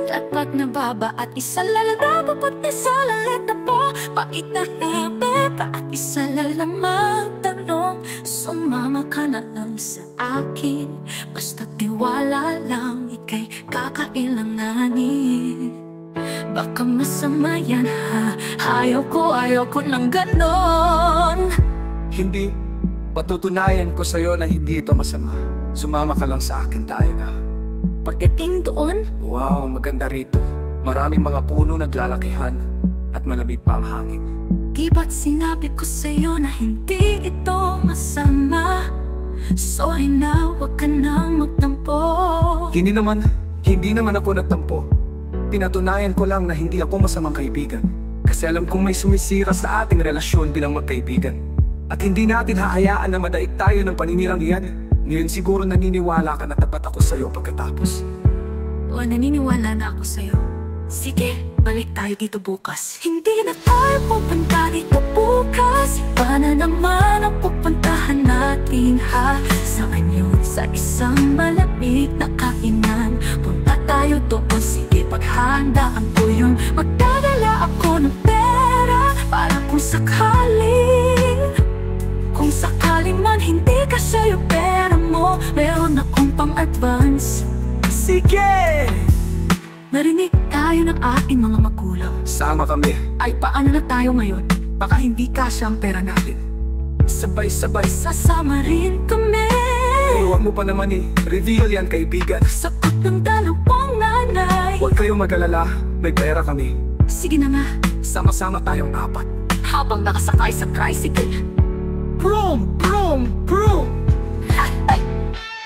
Tapat na baba at isa lalaba Ba't isa lalita po Pait na pera at isa lalang magtanong Sumama ka na lang sa akin Basta tiwala lang Ika'y kakailanganin Baka masama yan ha Ayaw ko ng ganon. Hindi. Patutunayan ko sa'yo na hindi ito masama. Sumama ka lang sa akin, tayo na. Pagdating doon, Wow, maganda rito. Maraming mga puno naglalakihan at malamig pa ang hangin. di ba't sinabi ko sa'yo na hindi ito masama? Sorry na, wag ka nang magtampo. Hindi naman ako nagtampo. Pinatunayan ko lang na hindi ako masamang kaibigan. Kasi alam kong may sumisira sa ating relasyon bilang magkaibigan. At hindi natin hahayaan na madaig tayo ng paninirang iyan. Ngayon siguro naniniwala ka na tapat ako sa'yo pagkatapos. O naniniwala na ako sa'yo. Sige, balik tayo dito bukas. Hindi na tayo pupunta dito bukas. Iba na naman ang pupuntahan natin ha. Saan yun? Sa isang malamig na kainan. Punta tayo doon, sige paghandaan ko yun. Magdadala ako ng pera para kung sakaling man hindi kasi yung pera mo. Meron akong pang-advance. Sige! Narinig tayo ng ating mga magulang. Sama kami. Ay paano na tayo ngayon? Baka hindi kasya ang pera natin. Sabay-sabay. Sasama rin kami. Huwag mo pa naman reveal yan, kaibigan. Sagot ng dalawang nanay. Huwag kayong mag-alala, may pera kami. Sige na nga, Sama-sama tayong apat. habang nakasakay sa tricycle. Prom! Prom! Prom!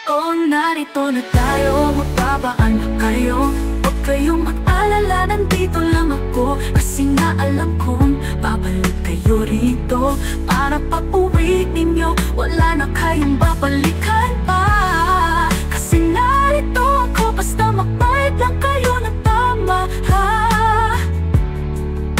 Oh, narito na tayo, magbabaan na kayo. Huwag kayong mag-alala, nandito lang ako. Kasi nga alam kong babalik kayo rito. Para pag-uwi ninyo, wala na kayong babalikan pa. Kasi narito ako, basta magbayad lang kayo ng tama ha.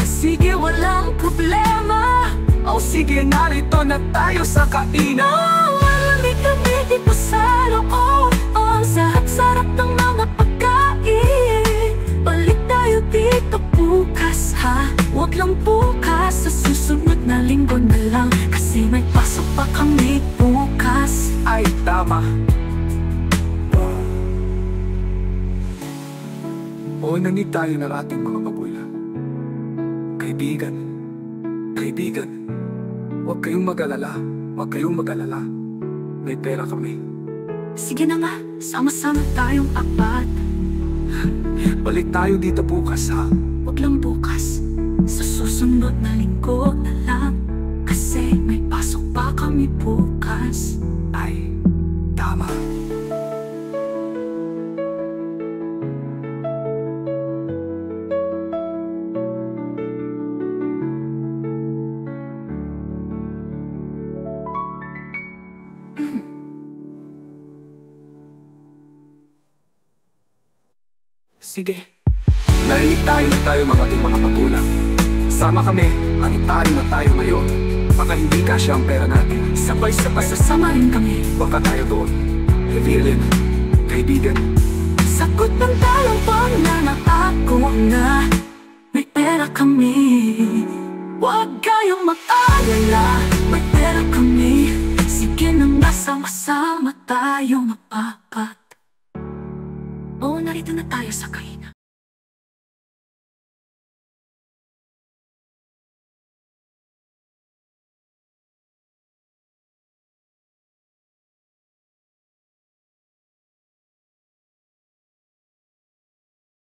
Sige, walang problema. O sige, narito na tayo sa kainan. Oh, malamig kami dito sa loob. Ang sarap-sarap ng mga pagkain. Balik tayo dito bukas ha. Huwag lang bukas, sa susunod na linggo na lang. Kasi may pasok pa kami bukas. Ay, tama. O nanig tayo ng ating mga magulang. Kaibigan. Kaibigan. Huwag kayong mag-alala. Huwag kayong mag-alala. May pera kami. Sige na nga, sama-sama tayong apat. Balik tayo dito bukas ha. Huwag lang bukas, sa susunod na linggo na lang. Kasi may pasok pa kami bukas. Ay, tama. Sige. Narinig tayo mga ating mga magulang. Sama kami, anitarin na tayo ngayon. Baka hindi kasya ang pera natin. Sabay-sabay sasama rin kami. Baka tayo doon. Revealin, kaibigan. Sagot ng dalawang nanang ako na may pera kami.